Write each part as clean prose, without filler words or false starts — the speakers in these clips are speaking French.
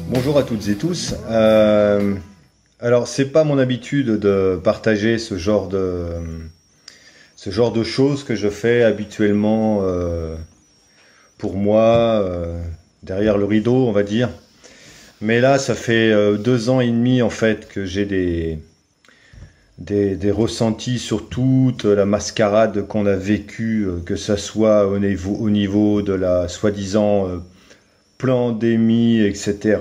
Bonjour à toutes et tous. Alors, c'est pas mon habitude de partager ce genre de choses que je fais habituellement pour moi, derrière le rideau, on va dire. Mais là, ça fait 2 ans et demi en fait que j'ai des ressentis sur toute la mascarade qu'on a vécue, que ça soit au niveau de la soi-disant pandémie, etc.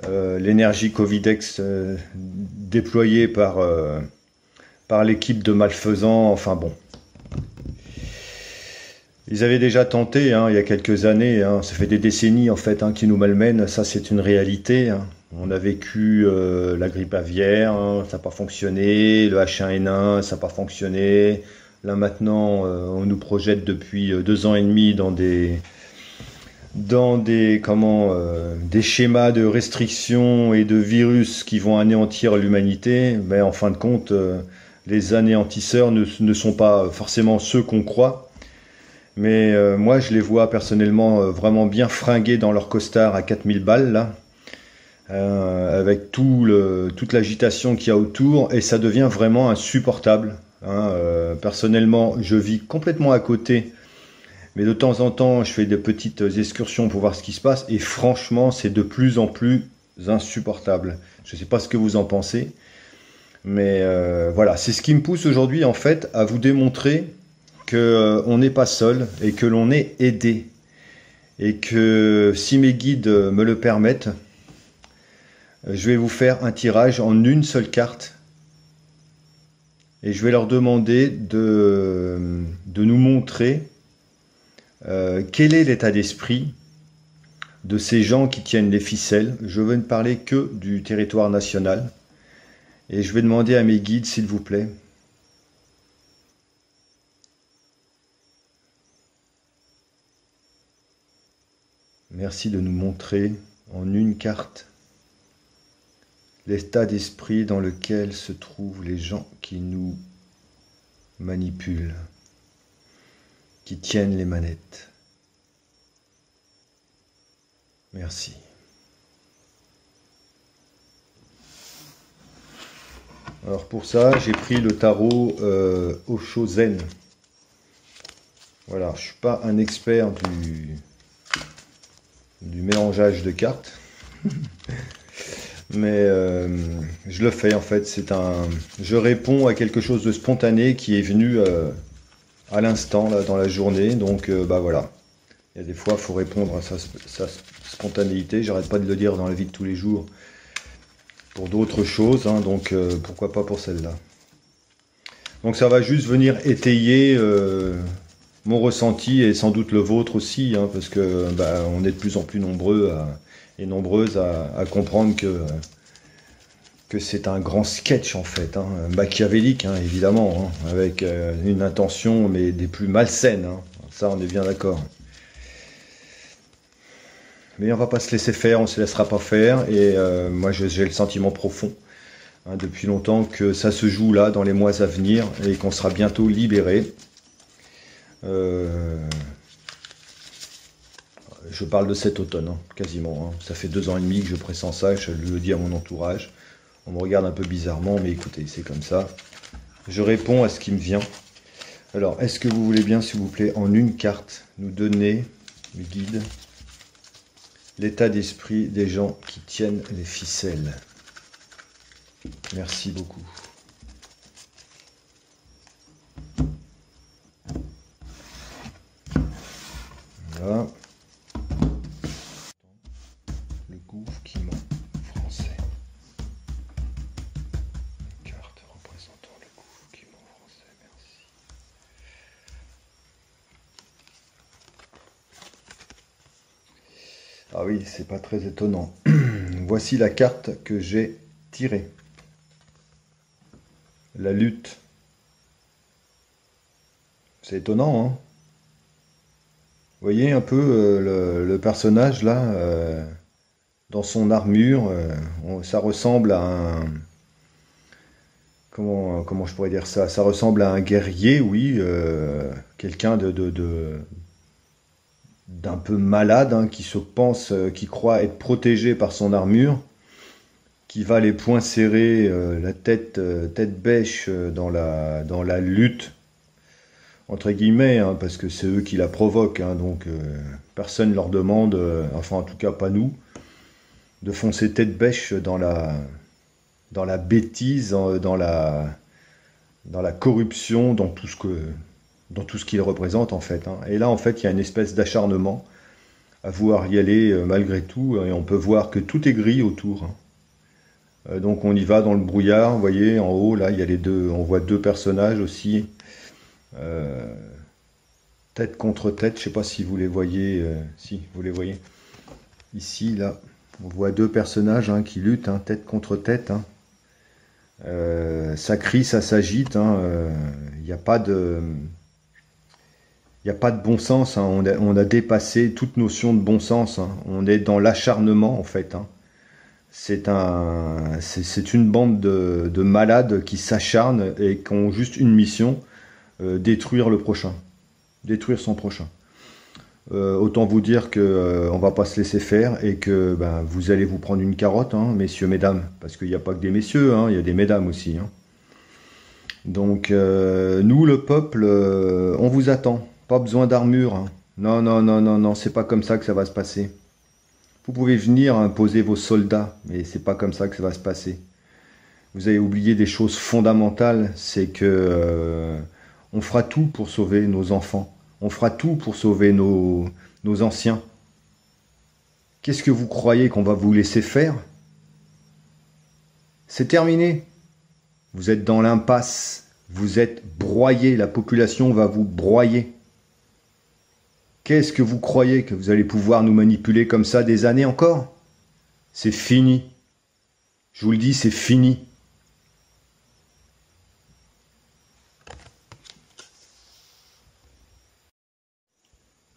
L'énergie Covidex déployée par l'équipe de malfaisants, enfin bon. Ils avaient déjà tenté, hein, il y a quelques années, hein, ça fait des décennies en fait, hein, qui nous malmènent, ça c'est une réalité. Hein. On a vécu la grippe aviaire, hein, ça n'a pas fonctionné, le H1N1, ça n'a pas fonctionné. Là maintenant, on nous projette depuis 2 ans et demi des schémas de restriction et de virus qui vont anéantir l'humanité, mais en fin de compte, les anéantisseurs ne sont pas forcément ceux qu'on croit. Mais moi, je les vois personnellement vraiment bien fringués dans leur costard à 4000 balles, là, avec toute l'agitation qu'il y a autour, et ça devient vraiment insupportable. Hein. Personnellement, je vis complètement à côté, mais de temps en temps, je fais des petites excursions pour voir ce qui se passe, et franchement, c'est de plus en plus insupportable. Je ne sais pas ce que vous en pensez, mais voilà, c'est ce qui me pousse aujourd'hui, en fait, à vous démontrer qu'on n'est pas seul et que l'on est aidé. Et que si mes guides me le permettent, je vais vous faire un tirage en une seule carte. Et je vais leur demander de nous montrer quel est l'état d'esprit de ces gens qui tiennent les ficelles. Je veux ne parler que du territoire national. Et je vais demander à mes guides, s'il vous plaît, merci de nous montrer en une carte l'état d'esprit dans lequel se trouvent les gens qui nous manipulent, qui tiennent les manettes. Merci. Alors pour ça, j'ai pris le tarot Osho Zen. Voilà, je ne suis pas un expert du mélangeage de cartes. Mais je le fais en fait, je réponds à quelque chose de spontané qui est venu à l'instant là dans la journée, donc bah voilà. Il y a des fois, il faut répondre à sa spontanéité. J'arrête pas de le dire dans la vie de tous les jours pour d'autres choses, hein, donc pourquoi pas pour celle-là. Donc ça va juste venir étayer mon ressenti et sans doute le vôtre aussi, hein, parce que bah, on est de plus en plus nombreux et nombreuses à comprendre que c'est un grand sketch en fait, hein, machiavélique hein, évidemment, hein, avec une intention mais des plus malsaines, hein, ça on est bien d'accord. Mais on va pas se laisser faire, on se laissera pas faire, et moi j'ai le sentiment profond, hein, depuis longtemps que ça se joue là dans les mois à venir et qu'on sera bientôt libéré. Je parle de cet automne, hein, quasiment. Hein. Ça fait 2 ans et demi que je pressens ça, je le dis à mon entourage. On me regarde un peu bizarrement, mais écoutez, c'est comme ça. Je réponds à ce qui me vient. Alors, est-ce que vous voulez bien, s'il vous plaît, en une carte, nous donner, le guide, l'état d'esprit des gens qui tiennent les ficelles? Merci beaucoup. Voilà. Le gouffre qui ment français. Carte représentant le gouffre qui ment français, merci. Ah oui, c'est pas très étonnant. Voici la carte que j'ai tirée. La lutte. C'est étonnant, hein? Vous voyez un peu le personnage là, dans son armure, ça ressemble à un... Comment je pourrais dire ça? Ça ressemble à un guerrier, oui, quelqu'un d'un peu malade, hein, qui se pense, qui croit être protégé par son armure, qui va les poings serrés, la tête bêche dans la lutte, entre guillemets, hein, parce que c'est eux qui la provoquent, hein, donc personne ne leur demande, enfin en tout cas pas nous, de foncer tête bêche dans la bêtise, dans la corruption, dans tout ce qu'il représente en fait, hein. Et là en fait il y a une espèce d'acharnement à vouloir y aller malgré tout, et on peut voir que tout est gris autour, hein. Donc on y va dans le brouillard, vous voyez en haut là il y a les deux, on voit deux personnages aussi, euh, tête contre tête, je sais pas si vous les voyez, si vous les voyez ici là, on voit deux personnages, hein, qui luttent, hein, tête contre tête, hein. Ça crie, ça s'agite, hein, il n'y a pas de bon sens, hein. On a dépassé toute notion de bon sens, hein. On est dans l'acharnement en fait, hein. C'est une bande de malades qui s'acharnent et qui ont juste une mission, détruire le prochain, détruire son prochain. Autant vous dire que on va pas se laisser faire et que ben, vous allez vous prendre une carotte, hein, messieurs, mesdames, parce qu'il n'y a pas que des messieurs, hein, il y a des mesdames aussi, hein. Donc nous, le peuple, on vous attend. Pas besoin d'armure, hein. Non, non, non, non, non, c'est pas comme ça que ça va se passer. Vous pouvez venir imposer vos soldats, mais c'est pas comme ça que ça va se passer. Vous avez oublié des choses fondamentales, c'est que on fera tout pour sauver nos enfants. On fera tout pour sauver nos anciens. Qu'est-ce que vous croyez qu'on va vous laisser faire? C'est terminé. Vous êtes dans l'impasse. Vous êtes broyé. La population va vous broyer. Qu'est-ce que vous croyez que vous allez pouvoir nous manipuler comme ça des années encore? C'est fini. Je vous le dis, c'est fini.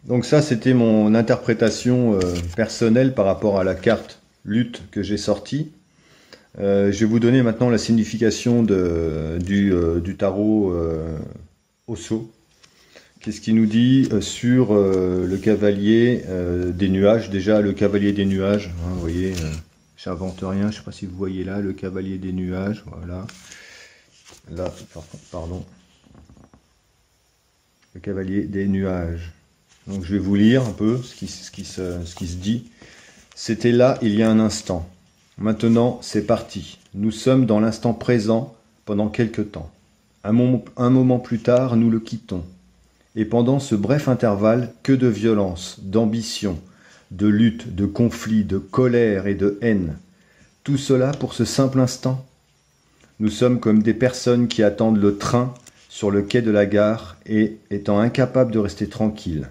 Donc ça, c'était mon interprétation personnelle par rapport à la carte lutte que j'ai sortie. Je vais vous donner maintenant la signification du tarot Osso. Qu'est-ce qu'il nous dit sur le cavalier des nuages? Déjà, le cavalier des nuages, hein, vous voyez, j'invente rien, je ne sais pas si vous voyez là, le cavalier des nuages, voilà. Là, pardon. Le cavalier des nuages. Donc je vais vous lire un peu ce qui se dit. C'était là il y a un instant. Maintenant c'est parti. Nous sommes dans l'instant présent pendant quelque temps. Un moment plus tard, nous le quittons. Et pendant ce bref intervalle, que de violence, d'ambition, de lutte, de conflit, de colère et de haine. Tout cela pour ce simple instant. Nous sommes comme des personnes qui attendent le train sur le quai de la gare et étant incapables de rester tranquilles.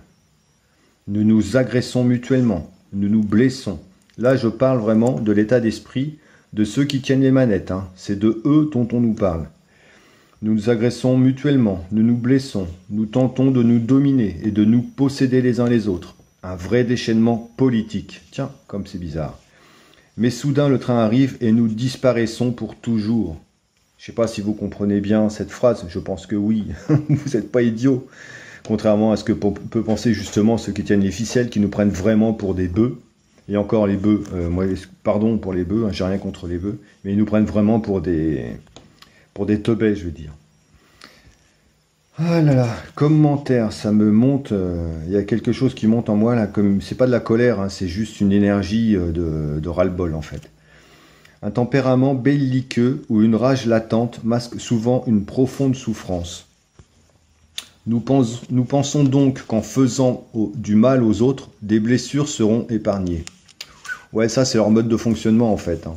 Nous nous agressons mutuellement, nous nous blessons. Là, je parle vraiment de l'état d'esprit de ceux qui tiennent les manettes, hein. C'est de eux dont on nous parle. Nous nous agressons mutuellement, nous nous blessons, nous tentons de nous dominer et de nous posséder les uns les autres. Un vrai déchaînement politique. Tiens, comme c'est bizarre. Mais soudain, le train arrive et nous disparaissons pour toujours. Je ne sais pas si vous comprenez bien cette phrase, je pense que oui. Vous n'êtes pas idiots. Contrairement à ce que peut penser justement ceux qui tiennent les ficelles, qui nous prennent vraiment pour des bœufs. Et encore les bœufs, moi, pardon pour les bœufs, hein, j'ai rien contre les bœufs, mais ils nous prennent vraiment pour des teubés, je veux dire. Ah là là, commentaire, ça me monte, il y a quelque chose qui monte en moi là, comme c'est pas de la colère, hein, c'est juste une énergie de ras-le-bol en fait. Un tempérament belliqueux ou une rage latente masque souvent une profonde souffrance. Nous pensons donc qu'en faisant du mal aux autres, des blessures seront épargnées. Ouais, ça c'est leur mode de fonctionnement en fait, hein.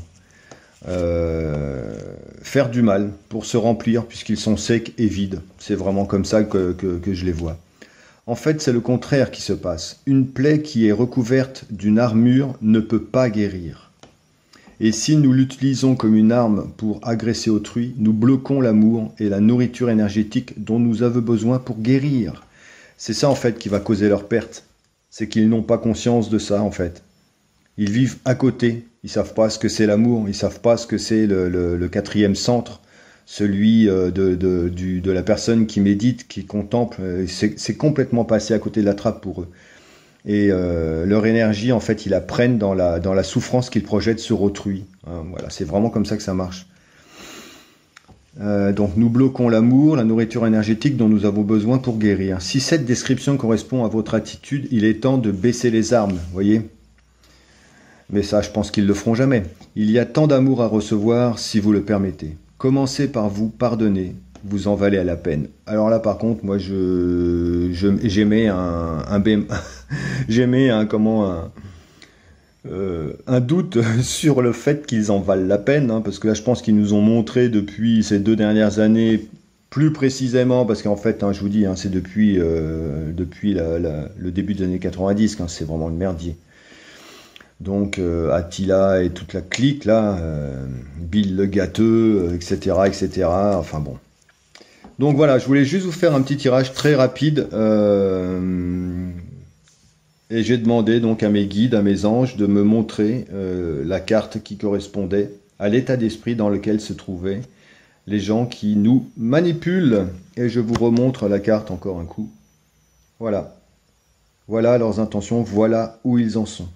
Faire du mal pour se remplir puisqu'ils sont secs et vides. C'est vraiment comme ça que je les vois. En fait, c'est le contraire qui se passe. Une plaie qui est recouverte d'une armure ne peut pas guérir. Et si nous l'utilisons comme une arme pour agresser autrui, nous bloquons l'amour et la nourriture énergétique dont nous avons besoin pour guérir. C'est ça en fait qui va causer leur perte. C'est qu'ils n'ont pas conscience de ça en fait. Ils vivent à côté, ils savent pas ce que c'est l'amour, ils savent pas ce que c'est le quatrième centre, celui de la personne qui médite, qui contemple. C'est complètement passé à côté de la trappe pour eux. Et leur énergie, en fait, ils la prennent dans la souffrance qu'ils projettent sur autrui. Hein, voilà, c'est vraiment comme ça que ça marche. Donc nous bloquons l'amour, la nourriture énergétique dont nous avons besoin pour guérir. Si cette description correspond à votre attitude, il est temps de baisser les armes, voyez. Mais ça, je pense qu'ils le feront jamais. Il y a tant d'amour à recevoir si vous le permettez. Commencez par vous pardonner, vous en valez à la peine. Alors là, par contre, moi, j'émets un doute sur le fait qu'ils en valent la peine, hein, parce que là je pense qu'ils nous ont montré depuis ces 2 dernières années, plus précisément, parce qu'en fait, hein, je vous dis, hein, c'est depuis le début des années 90, hein, c'est vraiment le merdier. Donc Attila et toute la clique là, Bill le gâteux, etc., etc. Enfin bon. Donc voilà, je voulais juste vous faire un petit tirage très rapide. Et j'ai demandé donc à mes guides, à mes anges, de me montrer la carte qui correspondait à l'état d'esprit dans lequel se trouvaient les gens qui nous manipulent. Et je vous remontre la carte encore un coup. Voilà. Voilà leurs intentions, voilà où ils en sont.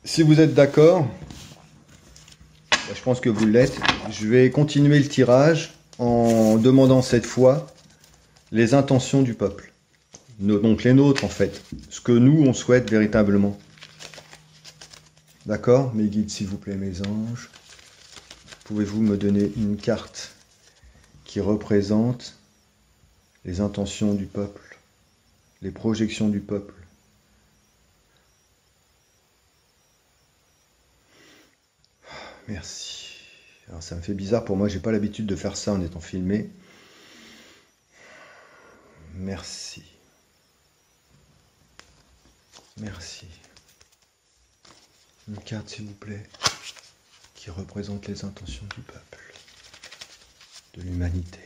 Si vous êtes d'accord, je pense que vous l'êtes, je vais continuer le tirage en demandant cette fois les intentions du peuple, donc les nôtres en fait, ce que nous on souhaite véritablement. D'accord, mes guides s'il vous plaît, mes anges, pouvez-vous me donner une carte qui représente les intentions du peuple, les projections du peuple? Merci. Alors ça me fait bizarre pour moi, j'ai pas l'habitude de faire ça en étant filmé. Merci. Merci. Une carte, s'il vous plaît, qui représente les intentions du peuple, de l'humanité.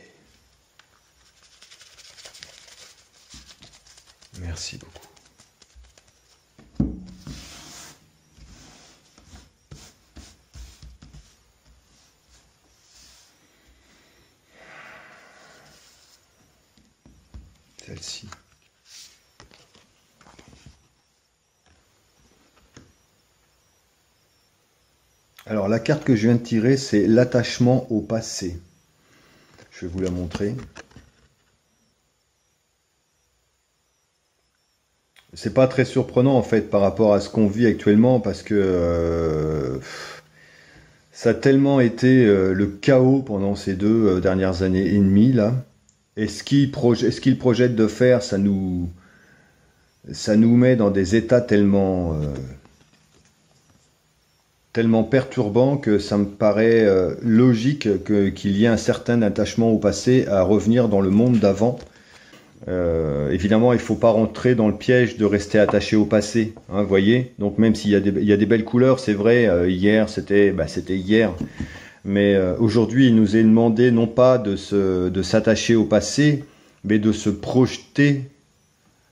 Merci beaucoup. Celle-ci. Alors la carte que je viens de tirer, c'est l'attachement au passé. Je vais vous la montrer. C'est pas très surprenant en fait par rapport à ce qu'on vit actuellement, parce que ça a tellement été le chaos pendant ces 2 dernières années et demie là. Et ce qu'ils projettent de faire, ça nous met dans des états tellement perturbants que ça me paraît logique qu'il y ait un certain attachement au passé à revenir dans le monde d'avant. Évidemment, il ne faut pas rentrer dans le piège de rester attaché au passé, hein, voyez. Donc même s'il y a des belles couleurs, c'est vrai, hier c'était hier. Mais aujourd'hui, il nous est demandé non pas de s'attacher au passé, mais de se projeter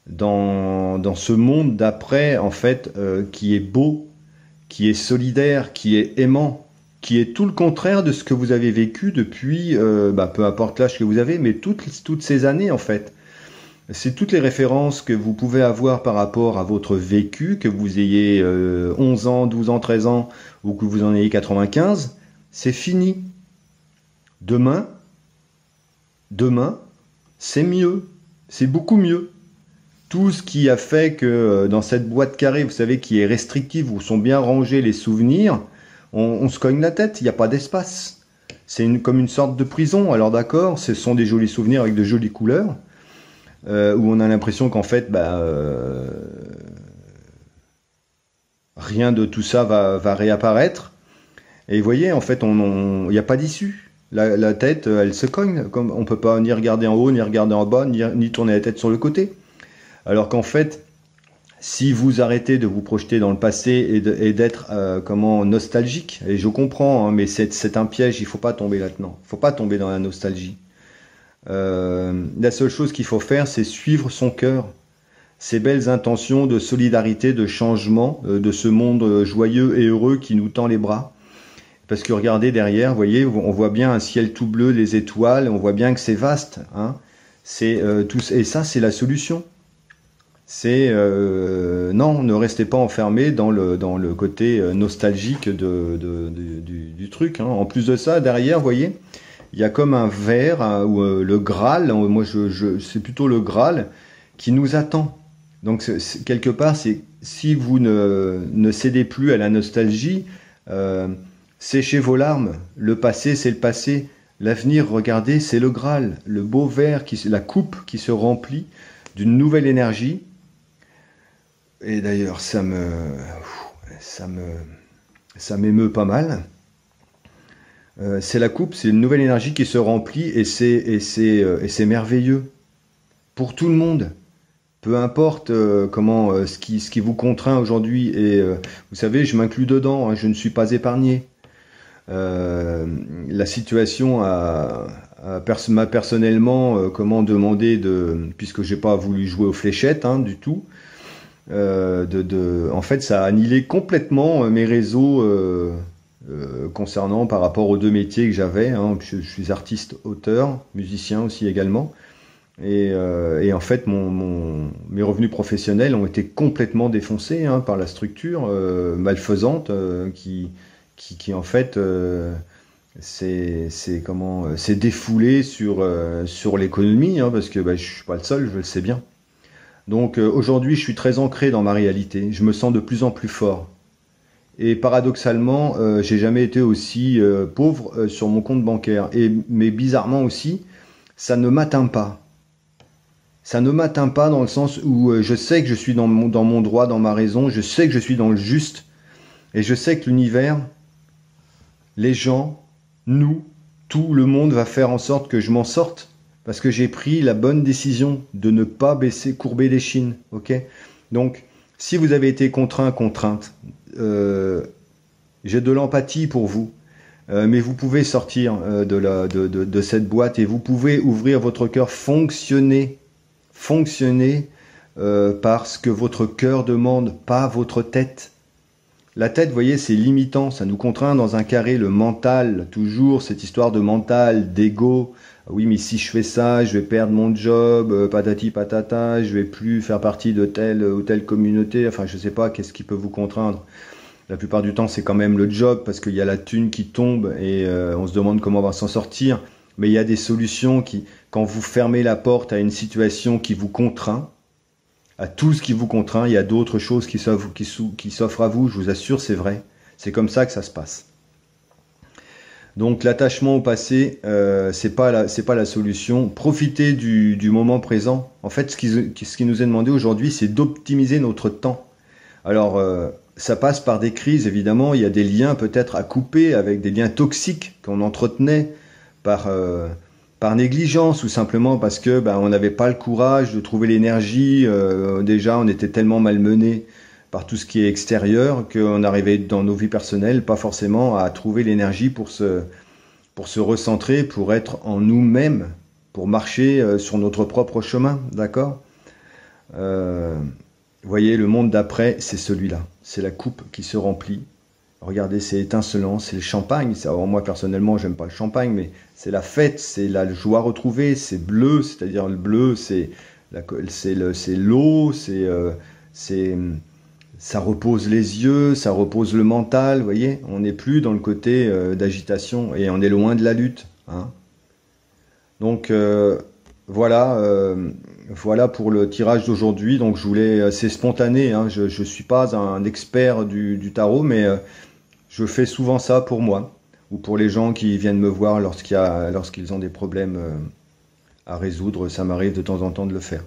dans ce monde d'après, en fait, qui est beau, qui est solidaire, qui est aimant, qui est tout le contraire de ce que vous avez vécu depuis, peu importe l'âge que vous avez, mais toutes ces années, en fait. C'est toutes les références que vous pouvez avoir par rapport à votre vécu, que vous ayez 11 ans, 12 ans, 13 ans, ou que vous en ayez 95, c'est fini. Demain, c'est mieux. C'est beaucoup mieux. Tout ce qui a fait que dans cette boîte carrée, vous savez, qui est restrictive, où sont bien rangés les souvenirs, on se cogne la tête, il n'y a pas d'espace. C'est comme une sorte de prison. Alors d'accord, ce sont des jolis souvenirs avec de jolies couleurs, où on a l'impression qu'en fait, rien de tout ça va réapparaître. Et vous voyez, en fait, il n'y a pas d'issue. La tête, elle se cogne. Comme on ne peut pas ni regarder en haut, ni regarder en bas, ni tourner la tête sur le côté. Alors qu'en fait, si vous arrêtez de vous projeter dans le passé et d'être nostalgique, et je comprends, hein, mais c'est un piège, il ne faut pas tomber là-dedans. Il ne faut pas tomber dans la nostalgie. La seule chose qu'il faut faire, c'est suivre son cœur. Ces belles intentions de solidarité, de changement, de ce monde joyeux et heureux qui nous tend les bras. Parce que regardez derrière, vous voyez, on voit bien un ciel tout bleu, les étoiles, on voit bien que c'est vaste. Hein. C'est et ça, c'est la solution. C'est non, ne restez pas enfermé dans le côté nostalgique du truc. Hein. En plus de ça, derrière, vous voyez, il y a comme un verre hein, où le Graal, moi c'est plutôt le Graal qui nous attend. Donc quelque part, c'est si vous ne cédez plus à la nostalgie, séchez vos larmes. Le passé, c'est le passé. L'avenir, regardez, c'est le Graal, le beau verre, la coupe qui se remplit d'une nouvelle énergie. Et d'ailleurs, ça m'émeut pas mal. C'est la coupe, c'est une nouvelle énergie qui se remplit et c'est merveilleux pour tout le monde. Peu importe ce qui vous contraint aujourd'hui. Et vous savez, je m'inclus dedans. Hein, je ne suis pas épargné. La situation m'a personnellement demandé puisque j'ai pas voulu jouer aux fléchettes hein, du tout. En fait, ça a annihilé complètement mes réseaux concernant par rapport aux deux métiers que j'avais. Hein. Je suis artiste, auteur, musicien aussi également. Et en fait, mes revenus professionnels ont été complètement défoncés hein, par la structure malfaisante qui en fait s'est défoulée sur l'économie hein, parce que je suis pas le seul, je le sais bien. Donc aujourd'hui, je suis très ancré dans ma réalité. Je me sens de plus en plus fort. Et paradoxalement, j'ai jamais été aussi pauvre sur mon compte bancaire. Mais bizarrement aussi, ça ne m'atteint pas. Ça ne m'atteint pas dans le sens où je sais que je suis dans mon droit, dans ma raison. Je sais que je suis dans le juste. Et je sais que l'univers, les gens, nous, tout le monde va faire en sorte que je m'en sorte. Parce que j'ai pris la bonne décision de ne pas courber les chines, ok? Donc, si vous avez été contrainte, j'ai de l'empathie pour vous, mais vous pouvez sortir de cette boîte et vous pouvez ouvrir votre cœur, fonctionner parce que votre cœur demande, pas votre tête. La tête, vous voyez, c'est limitant, ça nous contraint dans un carré, le mental, toujours cette histoire de mental, d'ego. Oui, mais si je fais ça, je vais perdre mon job, patati patata, je vais plus faire partie de telle ou telle communauté. Enfin, je sais pas, qu'est-ce qui peut vous contraindre. La plupart du temps, c'est quand même le job, parce qu'il y a la thune qui tombe et on se demande comment on va s'en sortir. Mais il y a des solutions quand vous fermez la porte à une situation qui vous contraint, à tout ce qui vous contraint, il y a d'autres choses qui s'offrent à vous, je vous assure, c'est vrai. C'est comme ça que ça se passe. Donc l'attachement au passé, c'est pas la solution. Profitez du moment présent. En fait, ce qui nous est demandé aujourd'hui, c'est d'optimiser notre temps. Alors, ça passe par des crises, évidemment. Il y a des liens peut-être à couper avec des liens toxiques qu'on entretenait par négligence ou simplement parce que on n'avait pas le courage de trouver l'énergie. Déjà, on était tellement malmenés par tout ce qui est extérieur qu'on arrivait dans nos vies personnelles pas forcément à trouver l'énergie pour se recentrer, pour être en nous-mêmes, pour marcher sur notre propre chemin, d'accord? Vous voyez, le monde d'après, c'est celui-là. C'est la coupe qui se remplit. Regardez, c'est étincelant, c'est le champagne. Alors moi, personnellement, j'aime pas le champagne, mais c'est la fête, c'est la joie retrouvée, c'est bleu, c'est-à-dire le bleu, c'est l'eau, ça repose les yeux, ça repose le mental, vous voyez. On n'est plus dans le côté d'agitation et on est loin de la lutte. Hein. Donc voilà pour le tirage d'aujourd'hui. Donc c'est spontané. Hein. Je suis pas un expert du tarot, mais je fais souvent ça pour moi ou pour les gens qui viennent me voir lorsqu'ils ont des problèmes à résoudre. Ça m'arrive de temps en temps de le faire.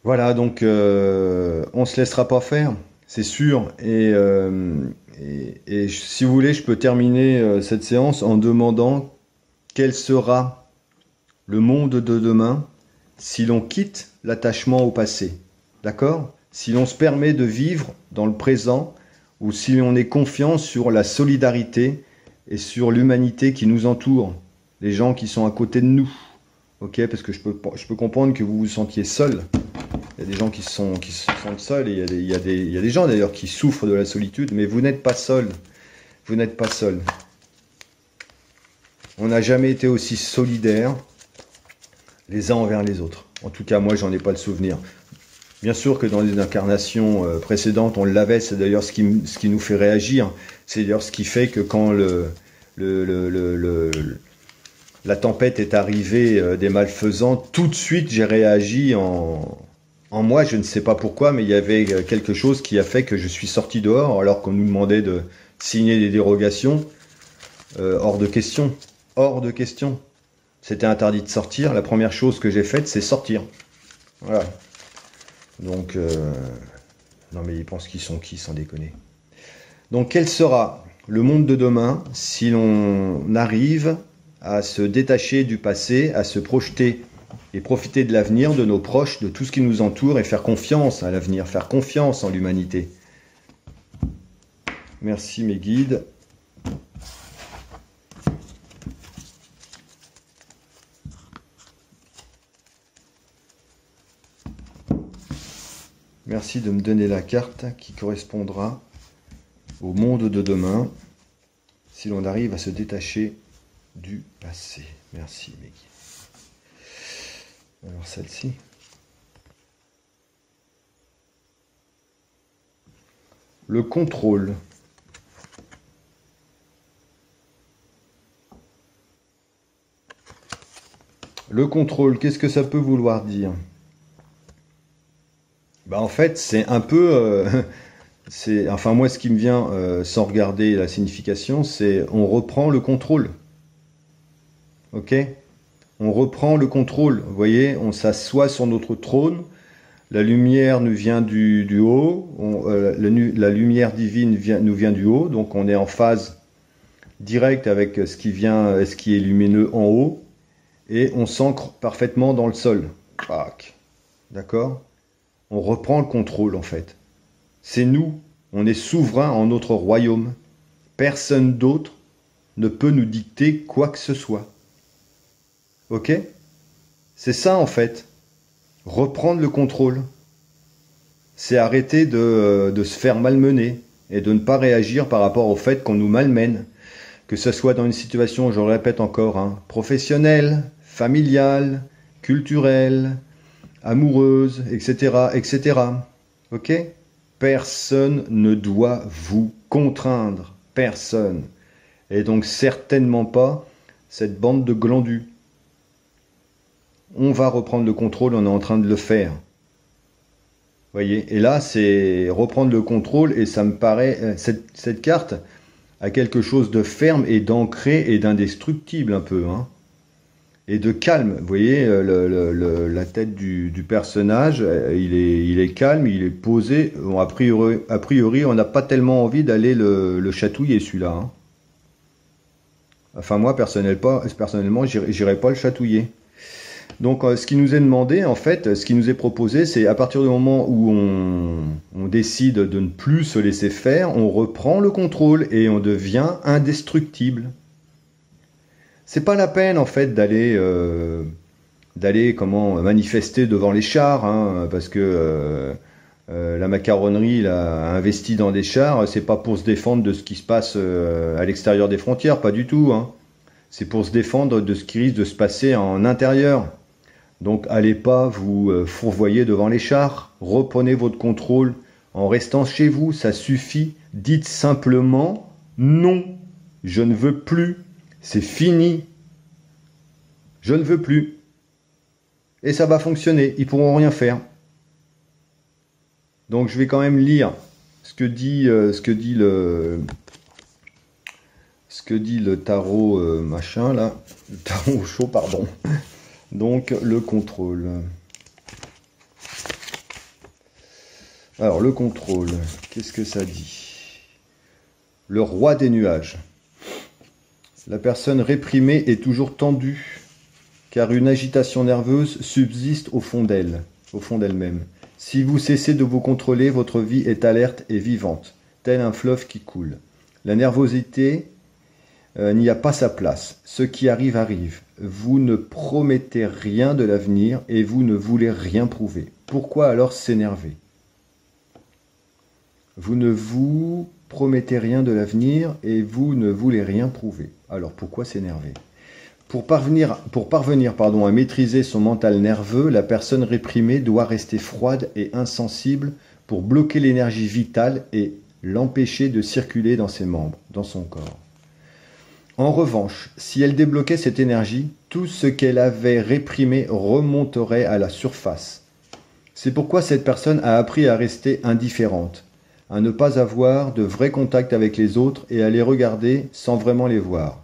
Voilà, donc on se laissera pas faire, c'est sûr. Et si vous voulez, je peux terminer cette séance en demandant quel sera le monde de demain si l'on quitte l'attachement au passé. D'accord? Si l'on se permet de vivre dans le présent ou si on est confiant sur la solidarité et sur l'humanité qui nous entoure, les gens qui sont à côté de nous. Ok? Parce que je peux comprendre que vous vous sentiez seul. Il y a des gens qui se sentent seuls et il y a des gens d'ailleurs qui souffrent de la solitude, mais vous n'êtes pas seul. Vous n'êtes pas seul. On n'a jamais été aussi solidaires. les uns envers les autres. En tout cas, moi, j'en ai pas le souvenir. Bien sûr que dans les incarnations précédentes, on l'avait, c'est d'ailleurs ce qui nous fait réagir. C'est d'ailleurs ce qui fait que quand la tempête est arrivée des malfaisants, tout de suite j'ai réagi en moi, je ne sais pas pourquoi, mais il y avait quelque chose qui a fait que je suis sorti dehors alors qu'on nous demandait de signer des dérogations. Hors de question. Hors de question. C'était interdit de sortir. La première chose que j'ai faite, c'est sortir. Voilà. Donc, non mais ils pensent qu'ils sont qui, sans déconner. Donc, quel sera le monde de demain si l'on arrive à se détacher du passé, à se projeter et profiter de l'avenir, de nos proches, de tout ce qui nous entoure et faire confiance à l'avenir, faire confiance en l'humanité. Merci mes guides. Merci de me donner la carte qui correspondra au monde de demain si l'on arrive à se détacher du passé. Merci mes guides. Alors celle-ci. Le contrôle. Le contrôle, qu'est-ce que ça peut vouloir dire? En fait, c'est un peu... enfin, moi, ce qui me vient, sans regarder la signification, c'est on reprend le contrôle. Ok? On reprend le contrôle. Vous voyez, on s'assoit sur notre trône. La lumière nous vient du haut. La lumière divine nous vient du haut. Donc, on est en phase directe avec ce qui est lumineux en haut. Et on s'ancre parfaitement dans le sol. D'accord? On reprend le contrôle, en fait. C'est nous. On est souverain en notre royaume. Personne d'autre ne peut nous dicter quoi que ce soit. Ok? C'est ça, en fait. Reprendre le contrôle. C'est arrêter de se faire malmener et de ne pas réagir par rapport au fait qu'on nous malmène. Que ce soit dans une situation, je le répète encore, professionnelle, familiale, culturelle, amoureuse, etc., etc. Ok? Personne ne doit vous contraindre. Personne. Et donc certainement pas cette bande de glandus. On va reprendre le contrôle, on est en train de le faire. Voyez? Et là, c'est reprendre le contrôle et ça me paraît... Cette carte a quelque chose de ferme et d'ancré et d'indestructible un peu, et de calme. Vous voyez, la tête du personnage, il est calme, il est posé. Bon, a priori, on n'a pas tellement envie d'aller le chatouiller, celui-là. Enfin, moi, personnellement, j'irai pas le chatouiller. Donc, ce qui nous est demandé, en fait, ce qui nous est proposé, c'est à partir du moment où on décide de ne plus se laisser faire, on reprend le contrôle et on devient indestructible. C'est pas la peine en fait d'aller manifester devant les chars, parce que la macaronnerie a investi dans des chars, c'est pas pour se défendre de ce qui se passe à l'extérieur des frontières, pas du tout. C'est pour se défendre de ce qui risque de se passer en intérieur. Donc allez pas vous fourvoyer devant les chars, reprenez votre contrôle en restant chez vous, ça suffit. Dites simplement non, je ne veux plus. C'est fini. Je ne veux plus. Et ça va fonctionner. Ils pourront rien faire. Donc je vais quand même lire ce que dit le tarot machin là. Le tarot chaud, pardon. Donc le contrôle. Alors le contrôle, qu'est-ce que ça dit? Le roi des nuages. La personne réprimée est toujours tendue, car une agitation nerveuse subsiste au fond d'elle-même. Si vous cessez de vous contrôler, votre vie est alerte et vivante, tel un fleuve qui coule. La nervosité n'y a pas sa place. Ce qui arrive, arrive. Vous ne promettez rien de l'avenir et vous ne voulez rien prouver. Pourquoi alors s'énerver? Vous ne vous promettez rien de l'avenir et vous ne voulez rien prouver. Alors pourquoi s'énerver? Pour parvenir pardon, à maîtriser son mental nerveux, la personne réprimée doit rester froide et insensible pour bloquer l'énergie vitale et l'empêcher de circuler dans ses membres, dans son corps. En revanche, si elle débloquait cette énergie, tout ce qu'elle avait réprimé remonterait à la surface. C'est pourquoi cette personne a appris à rester indifférente, à ne pas avoir de vrai contact avec les autres et à les regarder sans vraiment les voir.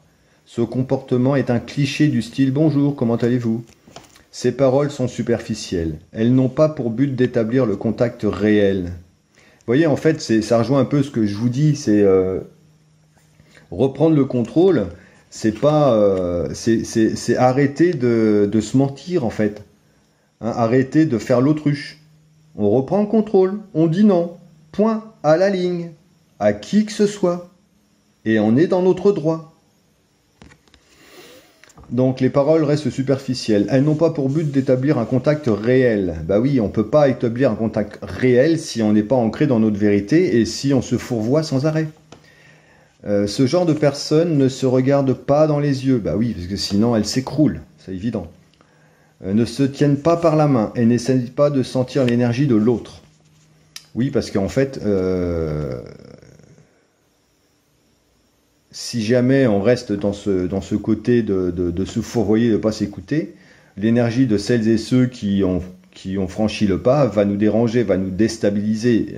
Ce comportement est un cliché du style « Bonjour, comment allez-vous » Ces paroles sont superficielles. Elles n'ont pas pour but d'établir le contact réel. Vous voyez, en fait, ça rejoint un peu ce que je vous dis, c'est reprendre le contrôle, c'est arrêter de se mentir, en fait. Hein, arrêter de faire l'autruche. On reprend le contrôle, on dit non, point, à la ligne, à qui que ce soit. Et on est dans notre droit. Donc les paroles restent superficielles. Elles n'ont pas pour but d'établir un contact réel. Bah oui, on ne peut pas établir un contact réel si on n'est pas ancré dans notre vérité et si on se fourvoie sans arrêt. Ce genre de personnes ne se regarde pas dans les yeux. Bah oui, parce que sinon elles s'écroulent, c'est évident. Ne se tiennent pas par la main et n'essayent pas de sentir l'énergie de l'autre. Oui, parce qu'en fait... si jamais on reste dans ce côté de se fourvoyer, de ne pas s'écouter, l'énergie de celles et ceux qui ont franchi le pas va nous déranger, va nous déstabiliser.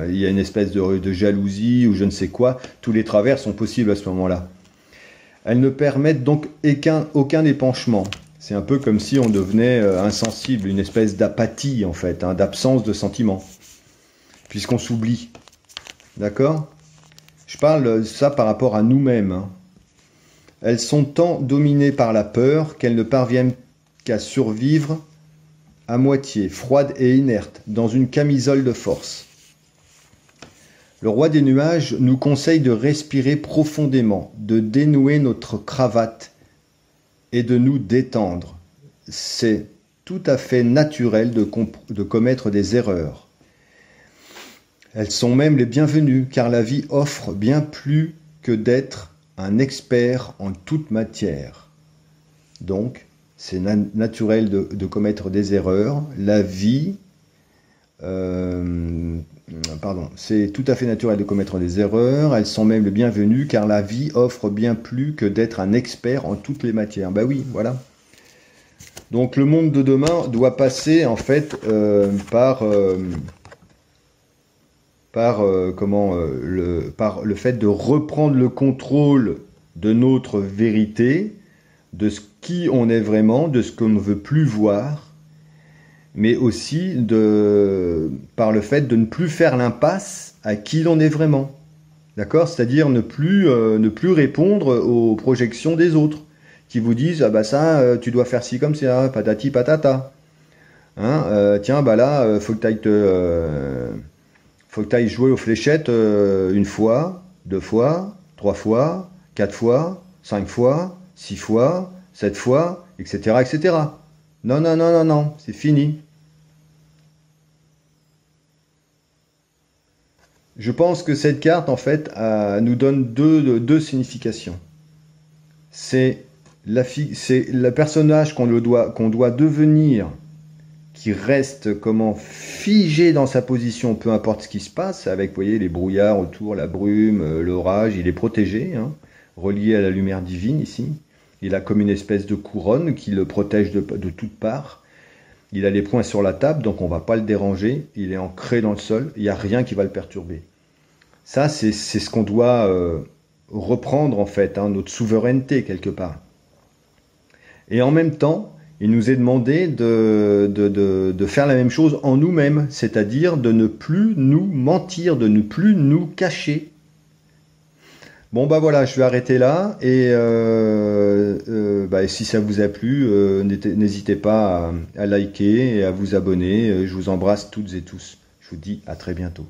Il y a une espèce de jalousie ou je ne sais quoi. Tous les travers sont possibles à ce moment-là. Elles ne permettent donc aucun épanchement. C'est un peu comme si on devenait insensible, une espèce d'apathie en fait, hein, d'absence de sentiment, puisqu'on s'oublie. D'accord ? Je parle de ça par rapport à nous-mêmes. Hein. Elles sont tant dominées par la peur qu'elles ne parviennent qu'à survivre à moitié, froides et inertes, dans une camisole de force. Le roi des nuages nous conseille de respirer profondément, de dénouer notre cravate et de nous détendre. C'est tout à fait naturel de commettre des erreurs. Elles sont même les bienvenues, car la vie offre bien plus que d'être un expert en toute matière. Donc, c'est naturel de commettre des erreurs. La vie, c'est tout à fait naturel de commettre des erreurs. Elles sont même les bienvenues, car la vie offre bien plus que d'être un expert en toutes les matières. Ben oui, voilà. Donc, le monde de demain doit passer, en fait, par le fait de reprendre le contrôle de notre vérité, de ce qui on est vraiment, de ce qu'on ne veut plus voir, mais aussi par le fait de ne plus faire l'impasse à qui l'on est vraiment. D'accord ? C'est-à-dire ne plus répondre aux projections des autres, qui vous disent « Ah bah ça, tu dois faire ci comme ça, patati patata. Hein, tiens, bah là, faut que tu ailles jouer aux fléchettes une fois, 2 fois, 3 fois, 4 fois, 5 fois, 6 fois, 7 fois, etc., etc. Non, non, non, non, non, c'est fini. Je pense que cette carte, en fait, nous donne deux significations. C'est le personnage qu'on doit devenir, qui reste figé dans sa position, peu importe ce qui se passe, avec, vous voyez, les brouillards autour, la brume, l'orage, il est protégé, hein, relié à la lumière divine ici. Il a comme une espèce de couronne qui le protège de toutes parts. Il a les poings sur la table, donc on ne va pas le déranger. Il est ancré dans le sol, il n'y a rien qui va le perturber. Ça, c'est ce qu'on doit reprendre, en fait, hein, notre souveraineté, quelque part. Et en même temps, il nous est demandé de faire la même chose en nous-mêmes, c'est-à-dire de ne plus nous mentir, de ne plus nous cacher. Bon bah voilà, je vais arrêter là, et si ça vous a plu, n'hésitez pas à liker et à vous abonner. Je vous embrasse toutes et tous. Je vous dis à très bientôt.